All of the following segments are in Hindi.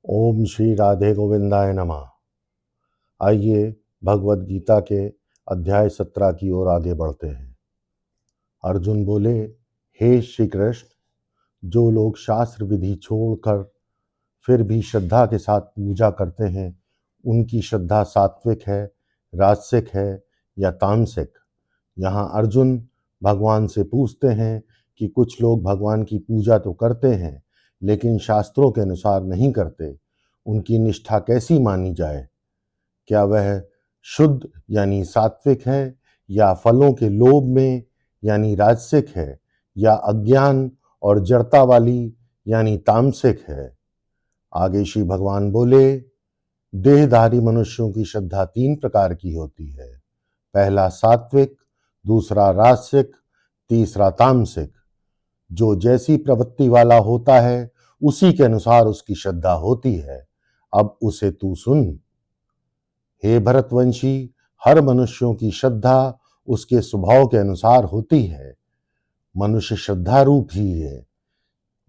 ओम श्री राधे गोविंदाय नमः। आइए भगवत गीता के अध्याय 17 की ओर आगे बढ़ते हैं। अर्जुन बोले, हे श्री कृष्ण, जो लोग शास्त्र विधि छोड़कर फिर भी श्रद्धा के साथ पूजा करते हैं, उनकी श्रद्धा सात्विक है, राजसिक है या तामसिक। यहाँ अर्जुन भगवान से पूछते हैं कि कुछ लोग भगवान की पूजा तो करते हैं लेकिन शास्त्रों के अनुसार नहीं करते, उनकी निष्ठा कैसी मानी जाए? क्या वह शुद्ध यानी सात्विक है या फलों के लोभ में यानी राजसिक है या अज्ञान और जड़ता वाली यानी तामसिक है? आगे श्री भगवान बोले, देहधारी मनुष्यों की श्रद्धा 3 प्रकार की होती है। पहला सात्विक, दूसरा राजसिक, तीसरा तामसिक। जो जैसी प्रवृत्ति वाला होता है उसी के अनुसार उसकी श्रद्धा होती है। अब उसे तू सुन। हे भरतवंशी, हर मनुष्यों की श्रद्धा उसके स्वभाव के अनुसार होती है। मनुष्य श्रद्धा रूप ही है।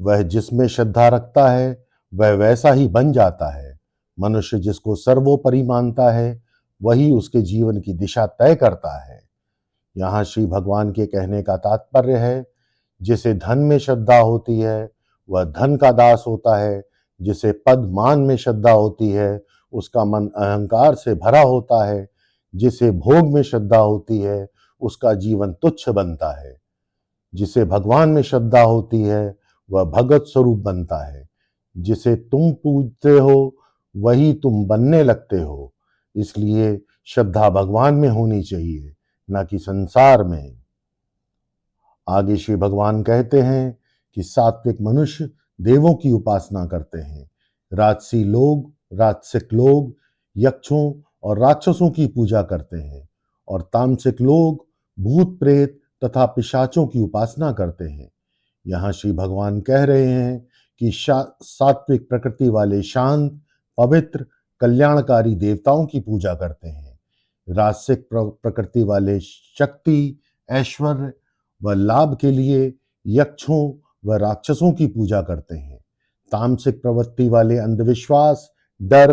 वह जिसमें श्रद्धा रखता है वह वैसा ही बन जाता है। मनुष्य जिसको सर्वोपरि मानता है वही उसके जीवन की दिशा तय करता है। यहाँ श्री भगवान के कहने का तात्पर्य है, जिसे धन में श्रद्धा होती है वह धन का दास होता है। जिसे पद मान में श्रद्धा होती है उसका मन अहंकार से भरा होता है। जिसे भोग में श्रद्धा होती है उसका जीवन तुच्छ बनता है। जिसे भगवान में श्रद्धा होती है वह भगत स्वरूप बनता है। जिसे तुम पूजते हो वही तुम बनने लगते हो। इसलिए श्रद्धा भगवान में होनी चाहिए, न कि संसार में। आगे श्री भगवान कहते हैं कि सात्विक मनुष्य देवों की उपासना करते हैं। राजसिक लोग यक्षों और राक्षसों की पूजा करते हैं और तामसिक लोग भूत प्रेत तथा पिशाचों की उपासना करते हैं। यहाँ श्री भगवान कह रहे हैं कि सात्विक प्रकृति वाले शांत, पवित्र, कल्याणकारी देवताओं की पूजा करते हैं। राजसिक प्रकृति वाले शक्ति, ऐश्वर्य व लाभ के लिए यक्षों व राक्षसों की पूजा करते हैं। तामसिक प्रवृत्ति वाले अंधविश्वास, डर,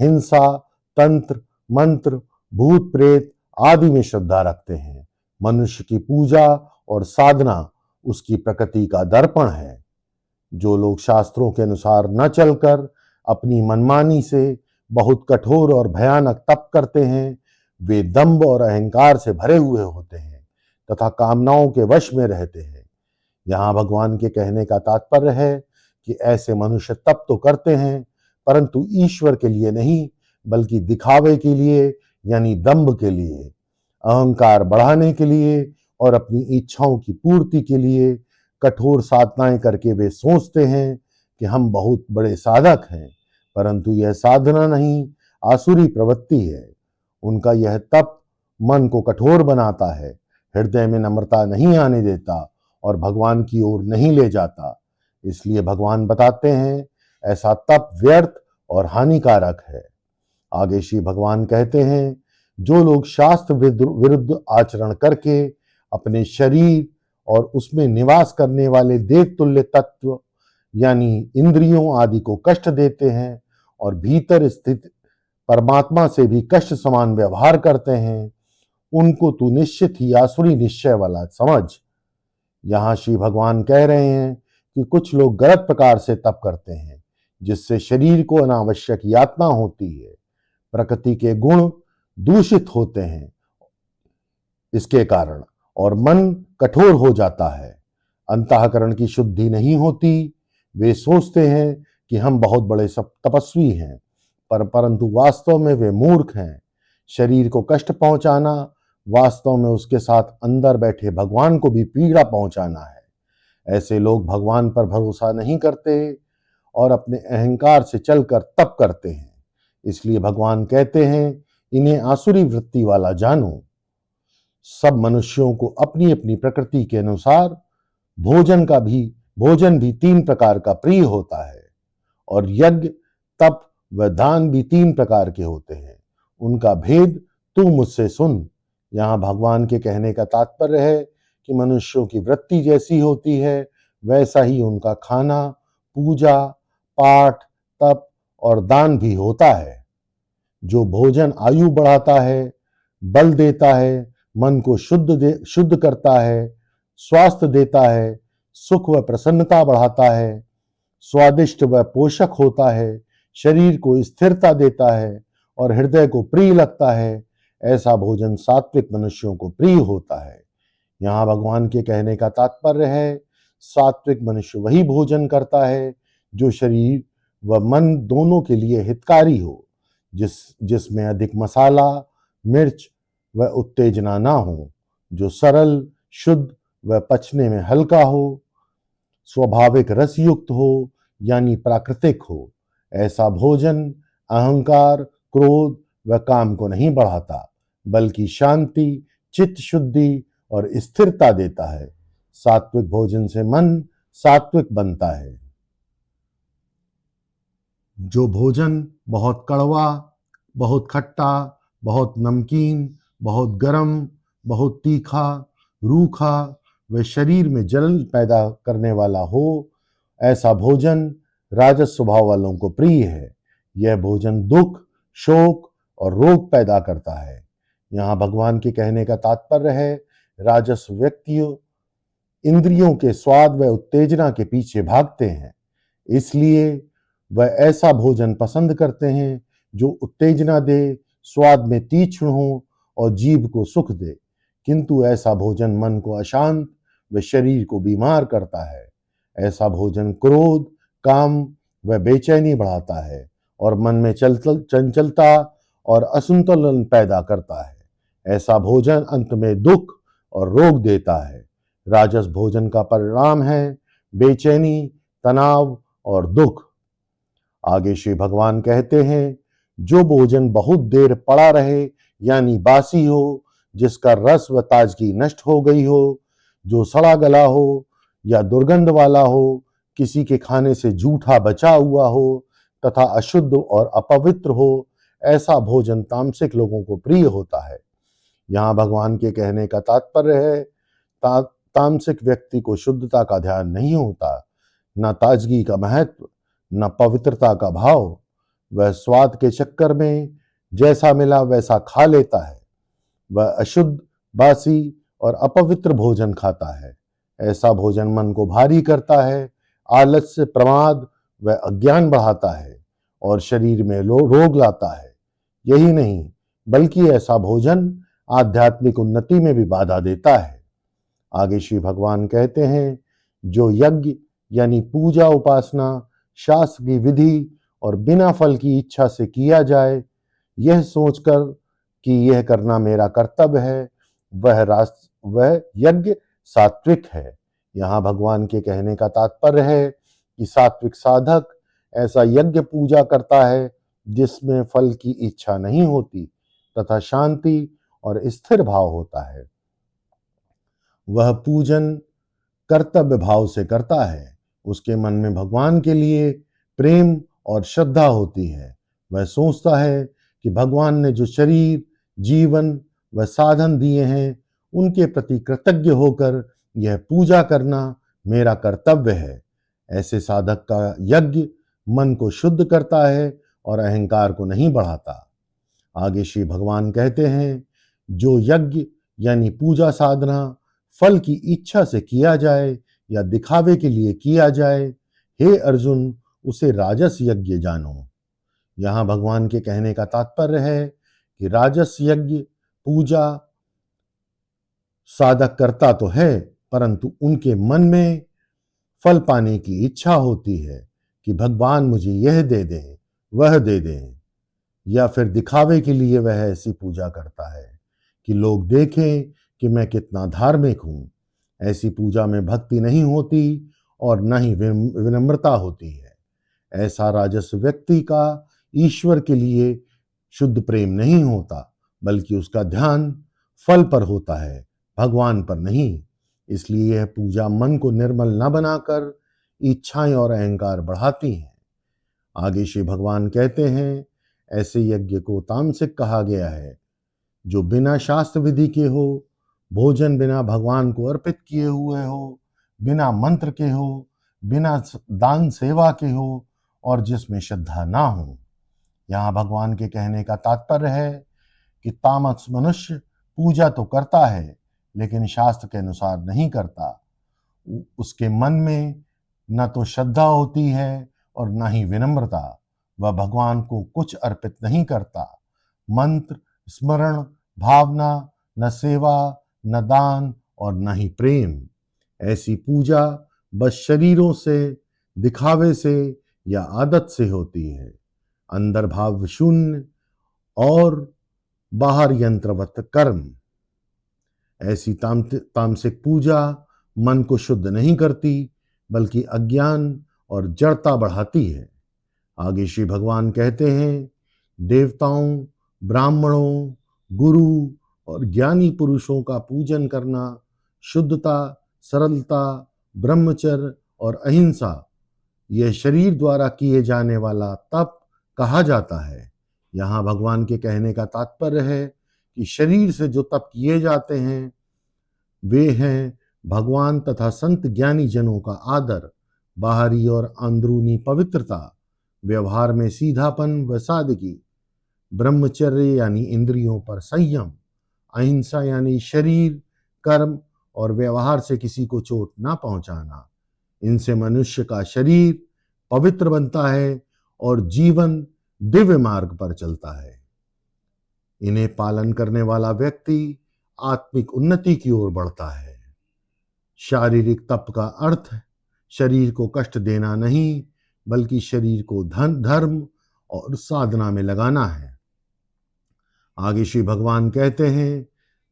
हिंसा, तंत्र, मंत्र, भूत प्रेत आदि में श्रद्धा रखते हैं। मनुष्य की पूजा और साधना उसकी प्रकृति का दर्पण है। जो लोग शास्त्रों के अनुसार न चलकर अपनी मनमानी से बहुत कठोर और भयानक तप करते हैं, वे दंभ और अहंकार से भरे हुए होते हैं तथा कामनाओं के वश में रहते हैं। यहाँ भगवान के कहने का तात्पर्य है कि ऐसे मनुष्य तप तो करते हैं परंतु ईश्वर के लिए नहीं, बल्कि दिखावे के लिए यानी दंभ के लिए, अहंकार बढ़ाने के लिए और अपनी इच्छाओं की पूर्ति के लिए कठोर साधनाएं करके वे सोचते हैं कि हम बहुत बड़े साधक हैं, परंतु यह साधना नहीं, आसुरी प्रवृत्ति है। उनका यह तप मन को कठोर बनाता है, हृदय में नम्रता नहीं आने देता और भगवान की ओर नहीं ले जाता। इसलिए भगवान बताते हैं ऐसा तप व्यर्थ और हानिकारक है। आगे श्री भगवान कहते हैं, जो लोग शास्त्र विरुद्ध आचरण करके अपने शरीर और उसमें निवास करने वाले देवतुल्य तत्व यानी इंद्रियों आदि को कष्ट देते हैं और भीतर स्थित परमात्मा से भी कष्ट समान व्यवहार करते हैं, उनको तू निश्चित ही आसुरी निश्चय वाला समझ। यहाँ श्री भगवान कह रहे हैं कि कुछ लोग गलत प्रकार से तप करते हैं जिससे शरीर को अनावश्यक यातना होती है। प्रकृति के गुण दूषित होते हैं इसके कारण और मन कठोर हो जाता है। अंतःकरण की शुद्धि नहीं होती। वे सोचते हैं कि हम बहुत बड़े तपस्वी हैं, परंतु वास्तव में वे मूर्ख हैं। शरीर को कष्ट पहुंचाना वास्तव में उसके साथ अंदर बैठे भगवान को भी पीड़ा पहुंचाना है। ऐसे लोग भगवान पर भरोसा नहीं करते और अपने अहंकार से चलकर तप करते हैं। इसलिए भगवान कहते हैं, इन्हें आसुरी वृत्ति वाला जानो। सब मनुष्यों को अपनी अपनी प्रकृति के अनुसार भोजन भी 3 प्रकार का प्रिय होता है और यज्ञ, तप व दान भी 3 प्रकार के होते हैं। उनका भेद तू मुझसे सुन। यहाँ भगवान के कहने का तात्पर्य है कि मनुष्यों की वृत्ति जैसी होती है वैसा ही उनका खाना, पूजा, पाठ, तप और दान भी होता है। जो भोजन आयु बढ़ाता है, बल देता है, मन को शुद्ध करता है, स्वास्थ्य देता है, सुख व प्रसन्नता बढ़ाता है, स्वादिष्ट व पोषक होता है, शरीर को स्थिरता देता है और हृदय को प्रिय लगता है, ऐसा भोजन सात्विक मनुष्यों को प्रिय होता है। यहाँ भगवान के कहने का तात्पर्य है, सात्विक मनुष्य वही भोजन करता है जो शरीर व मन दोनों के लिए हितकारी हो, जिसमें अधिक मसाला, मिर्च व उत्तेजना ना हो, जो सरल, शुद्ध व पचने में हल्का हो, स्वाभाविक रस युक्त हो, यानी प्राकृतिक हो। ऐसा भोजन अहंकार, क्रोध व काम को नहीं बढ़ाता, बल्कि शांति, चित्त शुद्धि और स्थिरता देता है। सात्विक भोजन से मन सात्विक बनता है। जो भोजन बहुत कड़वा, बहुत खट्टा, बहुत नमकीन, बहुत गरम, बहुत तीखा, रूखा व शरीर में जलन पैदा करने वाला हो, ऐसा भोजन राजस स्वभाव वालों को प्रिय है। यह भोजन दुख, शोक और रोग पैदा करता है। यहाँ भगवान के कहने का तात्पर्य है, राजस व्यक्तियों इंद्रियों के स्वाद व उत्तेजना के पीछे भागते हैं, इसलिए वह ऐसा भोजन पसंद करते हैं जो उत्तेजना दे, स्वाद में तीक्ष्ण हो और जीभ को सुख दे। किंतु ऐसा भोजन मन को अशांत व शरीर को बीमार करता है। ऐसा भोजन क्रोध, काम व बेचैनी बढ़ाता है और मन में चंचलता और असंतुलन पैदा करता है। ऐसा भोजन अंत में दुख और रोग देता है। राजस भोजन का परिणाम है बेचैनी, तनाव और दुख। आगे श्री भगवान कहते हैं, जो भोजन बहुत देर पड़ा रहे यानी बासी हो, जिसका रस व ताजगी नष्ट हो गई हो, जो सड़ा गला हो या दुर्गंध वाला हो, किसी के खाने से जूठा बचा हुआ हो तथा अशुद्ध और अपवित्र हो, ऐसा भोजन तामसिक लोगों को प्रिय होता है। यहाँ भगवान के कहने का तात्पर्य है, तामसिक व्यक्ति को शुद्धता का ध्यान नहीं होता, न ताजगी का महत्व, न पवित्रता का भाव। वह स्वाद के चक्कर में जैसा मिला वैसा खा लेता है। वह अशुद्ध, बासी और अपवित्र भोजन खाता है। ऐसा भोजन मन को भारी करता है, आलस्य, प्रमाद व अज्ञान बढ़ाता है और शरीर में रोग लाता है। यही नहीं, बल्कि ऐसा भोजन आध्यात्मिक उन्नति में भी बाधा देता है। आगे श्री भगवान कहते हैं, जो यज्ञ यानी पूजा, उपासना, शास्त्र की विधि और बिना फल की इच्छा से किया जाए, यह सोचकर कि यह करना मेरा कर्तव्य है, वह यज्ञ सात्विक है। यहाँ भगवान के कहने का तात्पर्य है कि सात्विक साधक ऐसा यज्ञ पूजा करता है जिसमें फल की इच्छा नहीं होती तथा शांति और स्थिर भाव होता है। वह पूजन कर्तव्य भाव से करता है। उसके मन में भगवान के लिए प्रेम और श्रद्धा होती है। वह सोचता है कि भगवान ने जो शरीर, जीवन व साधन दिए हैं, उनके प्रति कृतज्ञ होकर यह पूजा करना मेरा कर्तव्य है। ऐसे साधक का यज्ञ मन को शुद्ध करता है और अहंकार को नहीं बढ़ाता। आगे श्री भगवान कहते हैं, जो यज्ञ यानी पूजा साधना फल की इच्छा से किया जाए या दिखावे के लिए किया जाए, हे अर्जुन, उसे राजस यज्ञ जानो। यहाँ भगवान के कहने का तात्पर्य है कि राजस यज्ञ पूजा साधक करता तो है, परंतु उनके मन में फल पाने की इच्छा होती है कि भगवान मुझे यह दे दें, वह दे दें, या फिर दिखावे के लिए वह ऐसी पूजा करता है कि लोग देखें कि मैं कितना धार्मिक हूं। ऐसी पूजा में भक्ति नहीं होती और न ही विनम्रता होती है। ऐसा राजस व्यक्ति का ईश्वर के लिए शुद्ध प्रेम नहीं होता, बल्कि उसका ध्यान फल पर होता है, भगवान पर नहीं। इसलिए यह पूजा मन को निर्मल न बनाकर इच्छाएं और अहंकार बढ़ाती हैं। आगे श्री भगवान कहते हैं, ऐसे यज्ञ को तामसिक कहा गया है, जो बिना शास्त्र विधि के हो, भोजन बिना भगवान को अर्पित किए हुए हो, बिना मंत्र के हो, बिना दान सेवा के हो और जिसमें श्रद्धा ना हो। यहाँ भगवान के कहने का तात्पर्य है कि तामस मनुष्य पूजा तो करता है लेकिन शास्त्र के अनुसार नहीं करता। उसके मन में न तो श्रद्धा होती है और न ही विनम्रता। वह भगवान को कुछ अर्पित नहीं करता। मंत्र, स्मरण, भावना, न सेवा, न दान और न ही प्रेम। ऐसी पूजा बस शरीरों से, दिखावे से या आदत से होती है। अंदर भाव शून्य और बाहर यंत्रवत कर्म। ऐसी तामसिक पूजा मन को शुद्ध नहीं करती बल्कि अज्ञान और जड़ता बढ़ाती है। आगे श्री भगवान कहते हैं, देवताओं, ब्राह्मणों, गुरु और ज्ञानी पुरुषों का पूजन करना शुद्धता, सरलता, ब्रह्मचर्य और अहिंसा, यह शरीर द्वारा किए जाने वाला तप कहा जाता है। यहाँ भगवान के कहने का तात्पर्य है कि शरीर से जो तप किए जाते हैं वे हैं भगवान तथा संत ज्ञानी जनों का आदर, बाहरी और अंदरूनी पवित्रता, व्यवहार में सीधापन व सादगी, ब्रह्मचर्य यानी इंद्रियों पर संयम, अहिंसा यानी शरीर, कर्म और व्यवहार से किसी को चोट ना पहुंचाना। इनसे मनुष्य का शरीर पवित्र बनता है और जीवन दिव्य मार्ग पर चलता है। इन्हें पालन करने वाला व्यक्ति आत्मिक उन्नति की ओर बढ़ता है। शारीरिक तप का अर्थ शरीर को कष्ट देना नहीं बल्कि शरीर को धर्म और साधना में लगाना है। आगे श्री भगवान कहते हैं,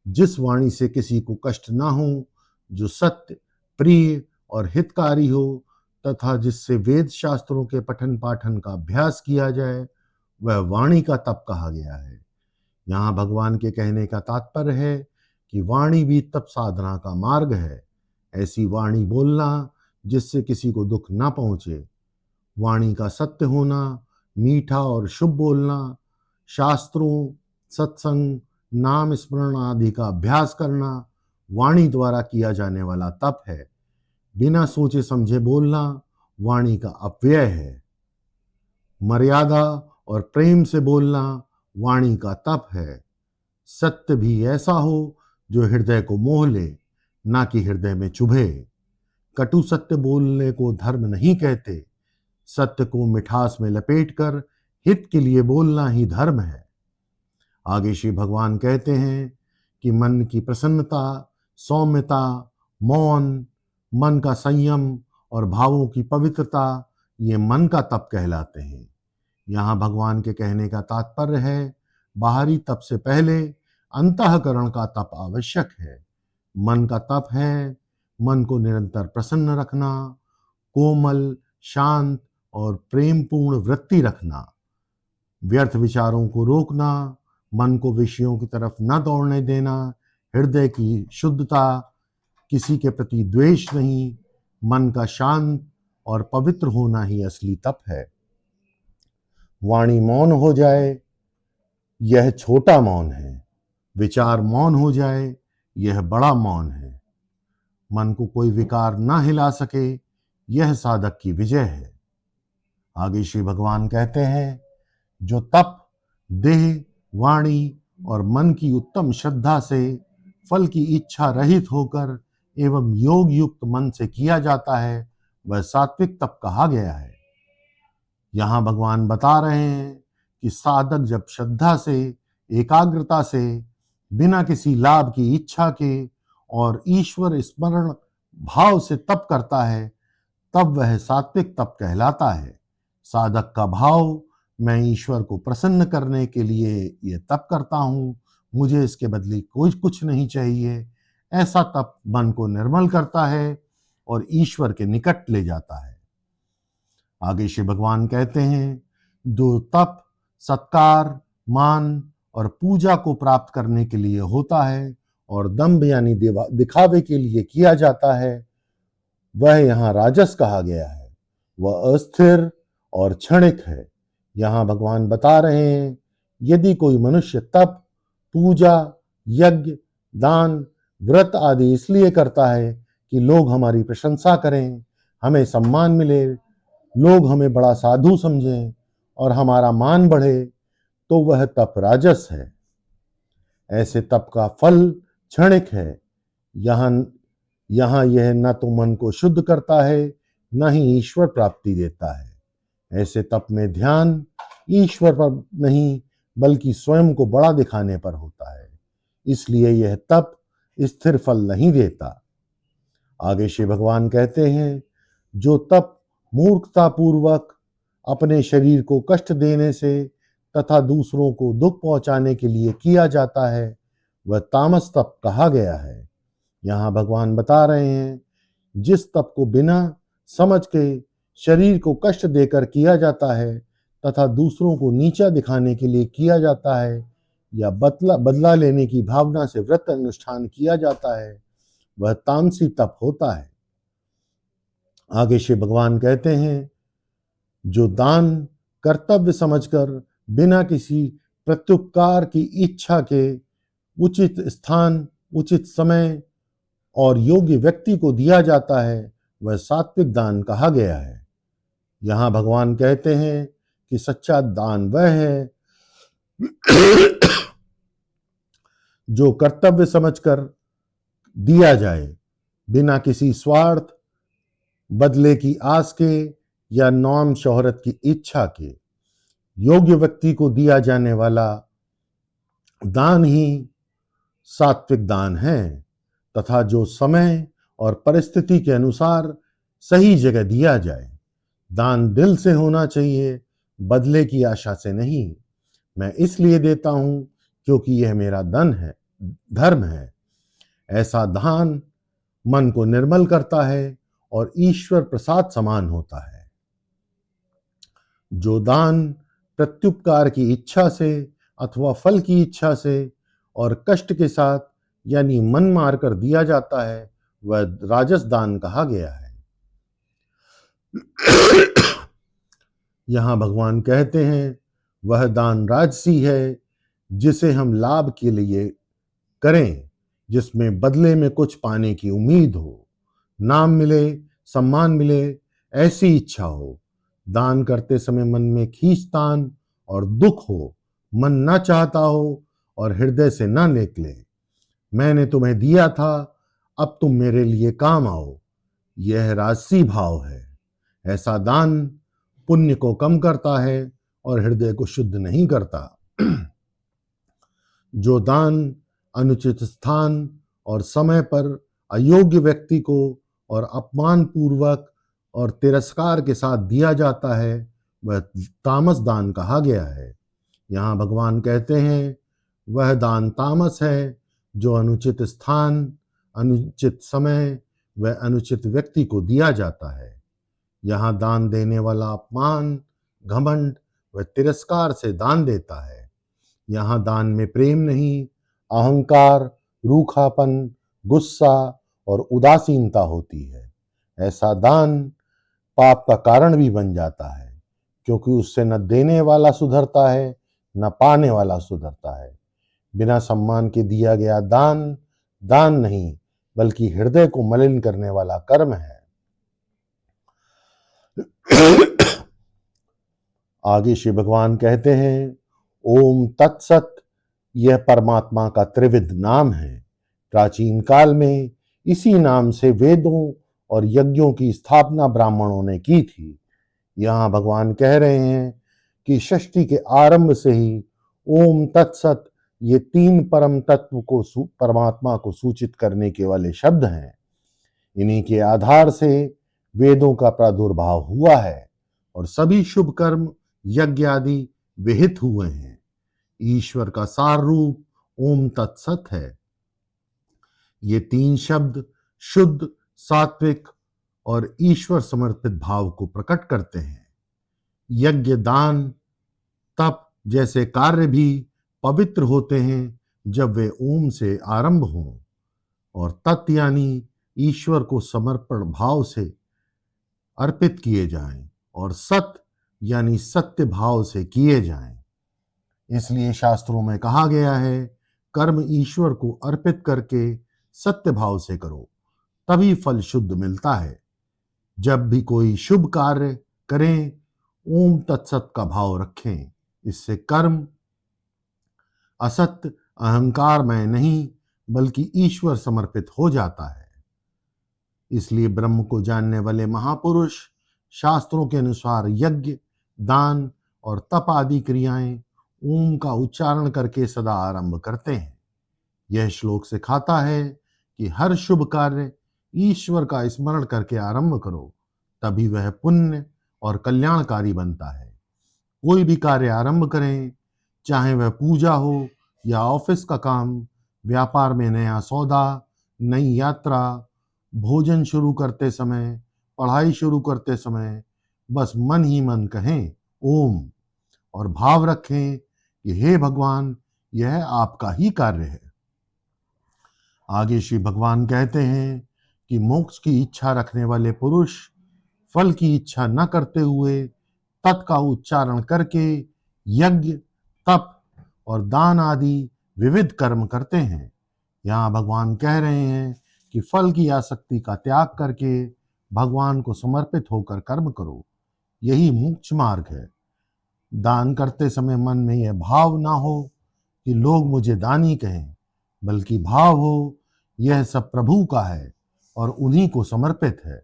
जिस वाणी से किसी को कष्ट ना हो, जो सत्य, प्रिय और हितकारी हो तथा जिससे वेद शास्त्रों के पठन पाठन का अभ्यास किया जाए, वह वाणी का तप कहा गया है। यहाँ भगवान के कहने का तात्पर्य है कि वाणी भी तप साधना का मार्ग है। ऐसी वाणी बोलना जिससे किसी को दुख ना पहुंचे, वाणी का सत्य होना, मीठा और शुभ बोलना, शास्त्रों, सत्संग, नाम स्मरण आदि का अभ्यास करना वाणी द्वारा किया जाने वाला तप है। बिना सोचे समझे बोलना वाणी का अपव्यय है। मर्यादा और प्रेम से बोलना वाणी का तप है। सत्य भी ऐसा हो जो हृदय को मोह ले, ना कि हृदय में चुभे। कटु सत्य बोलने को धर्म नहीं कहते। सत्य को मिठास में लपेटकर हित के लिए बोलना ही धर्म है। आगे श्री भगवान कहते हैं कि मन की प्रसन्नता, सौम्यता, मौन, मन का संयम और भावों की पवित्रता ये मन का तप कहलाते हैं। यहाँ भगवान के कहने का तात्पर्य है, बाहरी तप से पहले अंतःकरण का तप आवश्यक है। मन का तप है मन को निरंतर प्रसन्न रखना, कोमल, शांत और प्रेमपूर्ण वृत्ति रखना, व्यर्थ विचारों को रोकना, मन को विषयों की तरफ न दौड़ने देना, हृदय की शुद्धता, किसी के प्रति द्वेष नहीं, मन का शांत और पवित्र होना ही असली तप है। वाणी मौन हो जाए, यह छोटा मौन है। विचार मौन हो जाए, यह बड़ा मौन है। मन को कोई विकार ना हिला सके, यह साधक की विजय है। आगे श्री भगवान कहते हैं, जो तप देह, वाणी और मन की उत्तम श्रद्धा से फल की इच्छा रहित होकर एवं योग युक्त मन से किया जाता है, वह सात्विक तप कहा गया है। यहाँ भगवान बता रहे हैं कि साधक जब श्रद्धा से, एकाग्रता से, बिना किसी लाभ की इच्छा के और ईश्वर स्मरण भाव से तप करता है, तब वह सात्विक तप कहलाता है। साधक का भाव, मैं ईश्वर को प्रसन्न करने के लिए ये तप करता हूँ, मुझे इसके बदले कोई कुछ नहीं चाहिए, ऐसा तप मन को निर्मल करता है और ईश्वर के निकट ले जाता है। आगे श्री भगवान कहते हैं, जो तप सत्कार, मान और पूजा को प्राप्त करने के लिए होता है और दंभ यानी दिखावे के लिए किया जाता है, वह यहाँ राजस कहा गया है। वह अस्थिर और क्षणिक है। यहाँ भगवान बता रहे हैं, यदि कोई मनुष्य तप, पूजा, यज्ञ, दान, व्रत आदि इसलिए करता है कि लोग हमारी प्रशंसा करें, हमें सम्मान मिले, लोग हमें बड़ा साधु समझें और हमारा मान बढ़े, तो वह तप राजस है। ऐसे तप का फल क्षणिक है। यहाँ यहाँ यह न तो मन को शुद्ध करता है, न ही ईश्वर प्राप्ति देता है। ऐसे तप में ध्यान ईश्वर पर नहीं, बल्कि स्वयं को बड़ा दिखाने पर होता है। इसलिए यह तप स्थिर फल नहीं देता। आगे श्री भगवान कहते हैं, जो तप मूर्खतापूर्वक अपने शरीर को कष्ट देने से तथा दूसरों को दुख पहुंचाने के लिए किया जाता है, वह तामस तप कहा गया है। यहाँ भगवान बता रहे हैं, जिस तप को बिना समझ के शरीर को कष्ट देकर किया जाता है तथा दूसरों को नीचा दिखाने के लिए किया जाता है, या बदला लेने की भावना से व्रत अनुष्ठान किया जाता है, वह तामसी तप होता है। आगे श्री भगवान कहते हैं, जो दान कर्तव्य समझकर बिना किसी प्रत्युपकार की इच्छा के उचित स्थान, उचित समय और योग्य व्यक्ति को दिया जाता है, वह सात्विक दान कहा गया है। यहाँ भगवान कहते हैं कि सच्चा दान वह है जो कर्तव्य समझकर दिया जाए, बिना किसी स्वार्थ, बदले की आस के या नाम शोहरत की इच्छा के। योग्य व्यक्ति को दिया जाने वाला दान ही सात्विक दान है, तथा जो समय और परिस्थिति के अनुसार सही जगह दिया जाए। दान दिल से होना चाहिए, बदले की आशा से नहीं। मैं इसलिए देता हूं क्योंकि यह मेरा धर्म है। ऐसा दान मन को निर्मल करता है और ईश्वर प्रसाद समान होता है। जो दान प्रत्युपकार की इच्छा से अथवा फल की इच्छा से और कष्ट के साथ यानी मन मारकर दिया जाता है, वह राजस दान कहा गया है। यहाँ भगवान कहते हैं, वह दान राजसी है जिसे हम लाभ के लिए करें, जिसमें बदले में कुछ पाने की उम्मीद हो, नाम मिले, सम्मान मिले, ऐसी इच्छा हो। दान करते समय मन में खींचतान और दुख हो, मन न चाहता हो और हृदय से न निकले, मैंने तुम्हें दिया था, अब तुम मेरे लिए काम आओ, यह राजसी भाव है। ऐसा दान पुण्य को कम करता है और हृदय को शुद्ध नहीं करता। जो दान अनुचित स्थान और समय पर अयोग्य व्यक्ति को और अपमान पूर्वक और तिरस्कार के साथ दिया जाता है, वह तामस दान कहा गया है। यहाँ भगवान कहते हैं, वह दान तामस है जो अनुचित स्थान, अनुचित समय व अनुचित व्यक्ति को दिया जाता है। यहाँ दान देने वाला अपमान, घमंड व तिरस्कार से दान देता है। यहाँ दान में प्रेम नहीं, अहंकार, रूखापन, गुस्सा और उदासीनता होती है। ऐसा दान पाप का कारण भी बन जाता है, क्योंकि उससे न देने वाला सुधरता है, न पाने वाला सुधरता है। बिना सम्मान के दिया गया दान दान नहीं, बल्कि हृदय को मलिन करने वाला कर्म है। आगे श्री भगवान कहते हैं, ओम तत्सत, यह परमात्मा का त्रिविध नाम है। प्राचीन काल में इसी नाम से वेदों और यज्ञों की स्थापना ब्राह्मणों ने की थी। यहाँ भगवान कह रहे हैं कि सृष्टि के आरंभ से ही ओम तत्सत ये तीन परम तत्व को परमात्मा को सूचित करने के वाले शब्द हैं। इन्हीं के आधार से वेदों का प्रादुर्भाव हुआ है और सभी शुभ कर्म, यज्ञ आदि विहित हुए हैं। ईश्वर का सार रूप ओम तत्सत है। ये तीन शब्द शुद्ध, सात्विक और ईश्वर समर्पित भाव को प्रकट करते हैं। यज्ञ, दान, तप जैसे कार्य भी पवित्र होते हैं जब वे ओम से आरंभ हों, और तत् यानी ईश्वर को समर्पण भाव से अर्पित किए जाएं, और सत यानी सत्य भाव से किए जाएं। इसलिए शास्त्रों में कहा गया है, कर्म ईश्वर को अर्पित करके सत्य भाव से करो, तभी फल शुद्ध मिलता है। जब भी कोई शुभ कार्य करें, ओम तत्सत का भाव रखें। इससे कर्म असत्य अहंकार में नहीं बल्कि ईश्वर समर्पित हो जाता है। इसलिए ब्रह्म को जानने वाले महापुरुष शास्त्रों के अनुसार यज्ञ, दान और तप आदि क्रियाएं ओम का उच्चारण करके सदा आरंभ करते हैं। यह श्लोक सिखाता है कि हर शुभ कार्य ईश्वर का स्मरण करके आरंभ करो, तभी वह पुण्य और कल्याणकारी बनता है। कोई भी कार्य आरंभ करें, चाहे वह पूजा हो या ऑफिस का काम, व्यापार में नया सौदा, नई यात्रा, भोजन शुरू करते समय, पढ़ाई शुरू करते समय, बस मन ही मन कहें ओम और भाव रखें कि हे भगवान, यह आपका ही कार्य है। आगे श्री भगवान कहते हैं कि मोक्ष की इच्छा रखने वाले पुरुष फल की इच्छा न करते हुए तत् का उच्चारण करके यज्ञ, तप और दान आदि विविध कर्म करते हैं। यहाँ भगवान कह रहे हैं कि फल की आसक्ति का त्याग करके भगवान को समर्पित होकर कर्म करो, यही मोक्ष मार्ग है। दान करते समय मन में यह भाव ना हो कि लोग मुझे दानी कहें, बल्कि भाव हो यह सब प्रभु का है और उन्हीं को समर्पित है।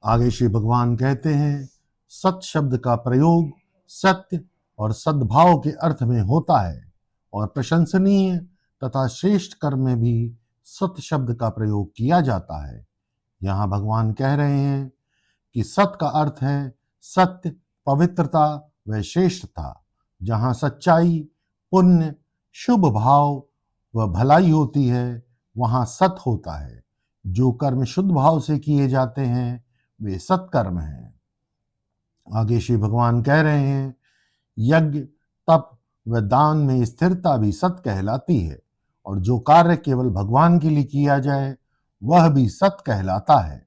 आगे श्री भगवान कहते हैं, सत शब्द का प्रयोग सत्य और सद्भाव के अर्थ में होता है और प्रशंसनीय तथा श्रेष्ठ कर्म में भी सत शब्द का प्रयोग किया जाता है। यहाँ भगवान कह रहे हैं कि सत का अर्थ है सत्य, पवित्रता व श्रेष्ठता। जहाँ सच्चाई, पुण्य, शुभ भाव व भलाई होती है, वहाँ सत होता है। जो कर्म शुद्ध भाव से किए जाते हैं वे सत्कर्म हैं। आगे श्री भगवान कह रहे हैं, यज्ञ, तप व दान में स्थिरता भी सत कहलाती है और जो कार्य केवल भगवान के लिए किया जाए वह भी सत कहलाता है।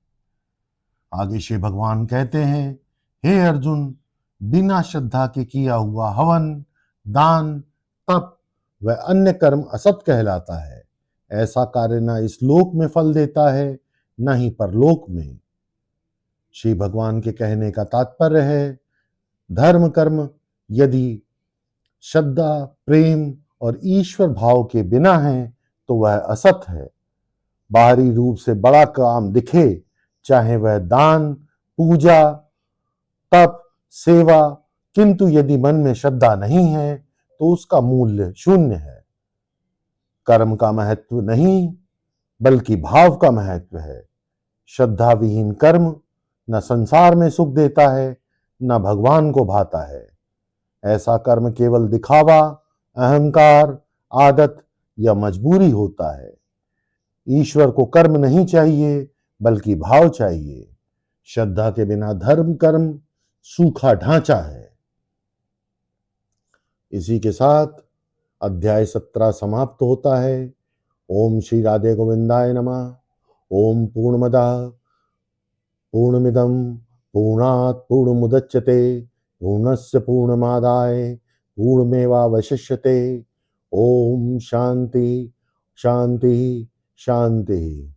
आगे श्री भगवान कहते हैं, हे अर्जुन, बिना श्रद्धा के किया हुआ हवन, दान, तप व अन्य कर्म असत कहलाता है। ऐसा कार्य न इस लोक में फल देता है न ही परलोक में। श्री भगवान के कहने का तात्पर्य है, धर्म कर्म यदि श्रद्धा, प्रेम और ईश्वर भाव के बिना है तो वह असत है। बाहरी रूप से बड़ा काम दिखे, चाहे वह दान, पूजा, तप, सेवा, किंतु यदि मन में श्रद्धा नहीं है तो उसका मूल्य शून्य है। कर्म का महत्व नहीं बल्कि भाव का महत्व है। श्रद्धा विहीन कर्म न संसार में सुख देता है न भगवान को भाता है। ऐसा कर्म केवल दिखावा, अहंकार, आदत या मजबूरी होता है। ईश्वर को कर्म नहीं चाहिए बल्कि भाव चाहिए। श्रद्धा के बिना धर्म कर्म सूखा ढांचा है। इसी के साथ अध्याय 17 समाप्त होता है। ओम श्री राधे गोविंदाय नमः। ओम पूर्णमदः पूर्णमिदं पूर्णात् पूर्णमुदच्यते पूर्णस्य पूर्णमादाय पूर्णमेवावशिष्यते। ओम शांति शांति शांति।